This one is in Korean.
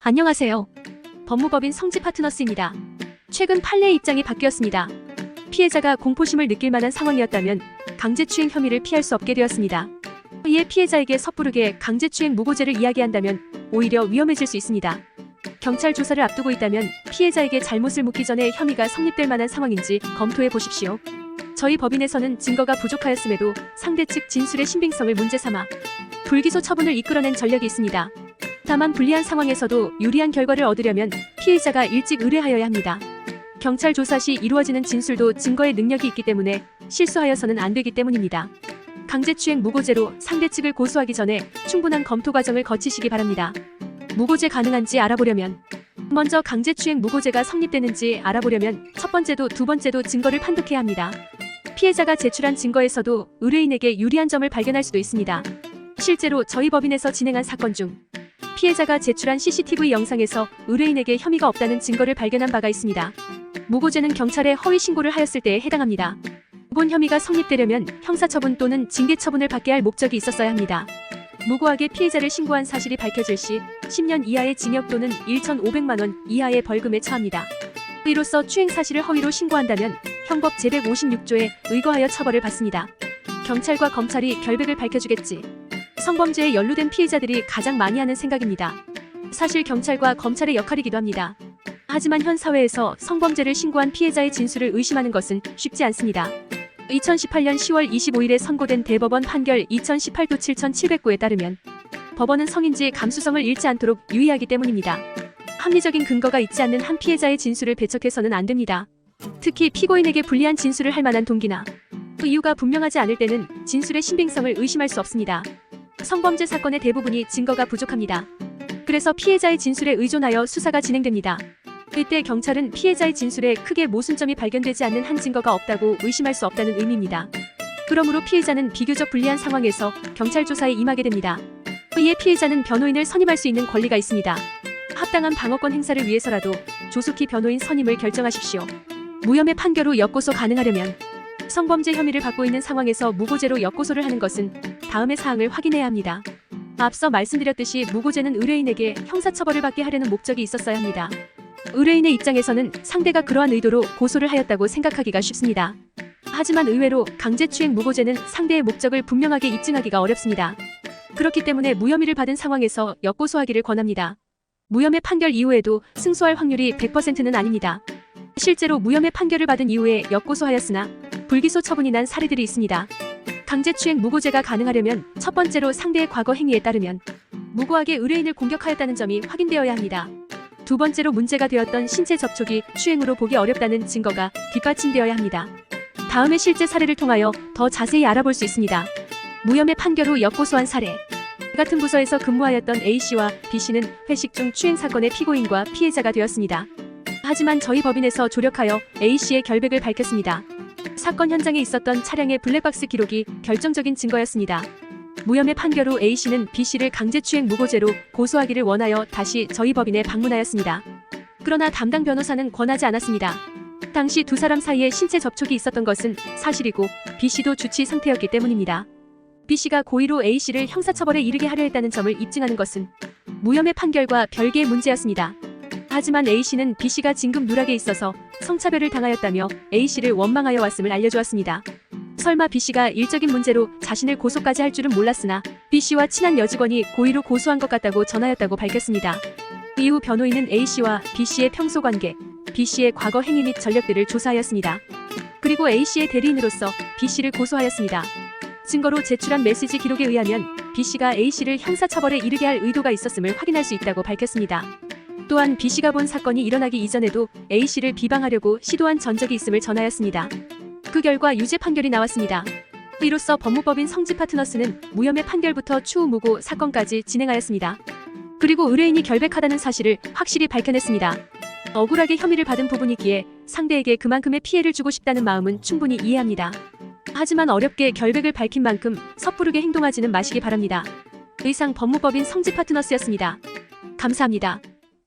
안녕하세요. 법무법인 성지 파트너스입니다. 최근 판례의 입장이 바뀌었습니다. 피해자가 공포심을 느낄 만한 상황이었다면 강제추행 혐의를 피할 수 없게 되었습니다. 이에 피해자에게 섣부르게 강제추행 무고죄를 이야기한다면 오히려 위험해질 수 있습니다. 경찰 조사를 앞두고 있다면 피해자에게 잘못을 묻기 전에 혐의가 성립될 만한 상황인지 검토해 보십시오. 저희 법인에서는 증거가 부족하였음에도 상대 측 진술의 신빙성을 문제 삼아 불기소 처분을 이끌어낸 전력이 있습니다. 다만 불리한 상황에서도 유리한 결과를 얻으려면 피해자가 일찍 의뢰하여야 합니다. 경찰 조사 시 이루어지는 진술도 증거의 능력이 있기 때문에 실수하여서는 안 되기 때문입니다. 강제추행 무고죄로 상대 측을 고소하기 전에 충분한 검토 과정을 거치시기 바랍니다. 무고죄 가능한지 알아보려면 먼저 강제추행 무고죄가 성립되는지 알아보려면 첫 번째도 두 번째도 증거를 판독해야 합니다. 피해자가 제출한 증거에서도 의뢰인에게 유리한 점을 발견할 수도 있습니다. 실제로 저희 법인에서 진행한 사건 중 피해자가 제출한 CCTV 영상에서 의뢰인에게 혐의가 없다는 증거를 발견한 바가 있습니다. 무고죄는 경찰에 허위 신고를 하였을 때에 해당합니다. 본 혐의가 성립되려면 형사처분 또는 징계처분을 받게 할 목적이 있었어야 합니다. 무고하게 피해자를 신고한 사실이 밝혀질 시 10년 이하의 징역 또는 1,500만 원 이하의 벌금에 처합니다. 이로써 추행 사실을 허위로 신고한다면 형법 제156조에 의거하여 처벌을 받습니다. 경찰과 검찰이 결백을 밝혀주겠지. 성범죄에 연루된 피해자들이 가장 많이 하는 생각입니다. 사실 경찰과 검찰의 역할이기도 합니다. 하지만 현 사회에서 성범죄를 신고한 피해자의 진술을 의심하는 것은 쉽지 않습니다. 2018년 10월 25일에 선고된 대법원 판결 2018도 7709에 따르면 법원은 성인지 감수성을 잃지 않도록 유의하기 때문입니다. 합리적인 근거가 있지 않는 한 피해자의 진술을 배척해서는 안 됩니다. 특히 피고인에게 불리한 진술을 할 만한 동기나 이유가 분명하지 않을 때는 진술의 신빙성을 의심할 수 없습니다. 성범죄 사건의 대부분이 증거가 부족합니다. 그래서 피해자의 진술에 의존하여 수사가 진행됩니다. 이때 경찰은 피해자의 진술에 크게 모순점이 발견되지 않는 한 증거가 없다고 의심할 수 없다는 의미입니다. 그러므로 피해자는 비교적 불리한 상황에서 경찰 조사에 임하게 됩니다. 이에 피해자는 변호인을 선임할 수 있는 권리가 있습니다. 합당한 방어권 행사를 위해서라도 조속히 변호인 선임을 결정하십시오. 무혐의 판결 후 역고소 가능하려면 성범죄 혐의를 받고 있는 상황에서 무고죄로 역고소를 하는 것은 다음의 사항을 확인해야 합니다. 앞서 말씀드렸듯이 무고죄는 의뢰인에게 형사처벌을 받게 하려는 목적이 있었어야 합니다. 의뢰인의 입장에서는 상대가 그러한 의도로 고소를 하였다고 생각하기가 쉽습니다. 하지만 의외로 강제추행 무고죄는 상대의 목적을 분명하게 입증하기가 어렵습니다. 그렇기 때문에 무혐의를 받은 상황에서 역고소하기를 권합니다. 무혐의 판결 이후에도 승소할 확률이 100%는 아닙니다. 실제로 무혐의 판결을 받은 이후에 역고소하였으나 불기소 처분이 난 사례들이 있습니다. 강제추행 무고죄가 가능하려면 첫 번째로 상대의 과거 행위에 따르면 무고하게 의뢰인을 공격하였다는 점이 확인되어야 합니다. 두 번째로 문제가 되었던 신체 접촉이 추행으로 보기 어렵다는 증거가 뒷받침되어야 합니다. 다음에 실제 사례를 통하여 더 자세히 알아볼 수 있습니다. 무혐의 판결 후 역고소한 사례. 같은 부서에서 근무하였던 A씨와 B씨는 회식 중 추행 사건의 피고인과 피해자가 되었습니다. 하지만 저희 법인에서 조력하여 A씨의 결백을 밝혔습니다. 사건 현장에 있었던 차량의 블랙박스 기록이 결정적인 증거였습니다. 무혐의 판결 후 A씨는 B씨를 강제추행 무고죄로 고소하기를 원하여 다시 저희 법인에 방문하였습니다. 그러나 담당 변호사는 권하지 않았습니다. 당시 두 사람 사이에 신체 접촉이 있었던 것은 사실이고 B씨도 주치 상태였기 때문입니다. B씨가 고의로 A씨를 형사처벌에 이르게 하려 했다는 점을 입증하는 것은 무혐의 판결과 별개의 문제였습니다. 하지만 A씨는 B씨가 진급 누락에 있어서 성차별을 당하였다며 A씨를 원망하여 왔음을 알려주었습니다. 설마 B씨가 일적인 문제로 자신을 고소까지 할 줄은 몰랐으나 B씨와 친한 여직원이 고의로 고소한 것 같다고 전하였다고 밝혔습니다. 이후 변호인은 A씨와 B씨의 평소 관계, B씨의 과거 행위 및 전력들을 조사하였습니다. 그리고 A씨의 대리인으로서 B씨를 고소하였습니다. 증거로 제출한 메시지 기록에 의하면 B씨가 A씨를 형사처벌에 이르게 할 의도가 있었음을 확인할 수 있다고 밝혔습니다. 또한 B씨가 본 사건이 일어나기 이전에도 A씨를 비방하려고 시도한 전적이 있음을 전하였습니다. 그 결과 유죄 판결이 나왔습니다. 이로써 법무법인 성지 파트너스는 무혐의 판결부터 추후 무고 사건까지 진행하였습니다. 그리고 의뢰인이 결백하다는 사실을 확실히 밝혀냈습니다. 억울하게 혐의를 받은 부분이기에 상대에게 그만큼의 피해를 주고 싶다는 마음은 충분히 이해합니다. 하지만 어렵게 결백을 밝힌 만큼 섣부르게 행동하지는 마시기 바랍니다. 이상 법무법인 성지 파트너스였습니다. 감사합니다.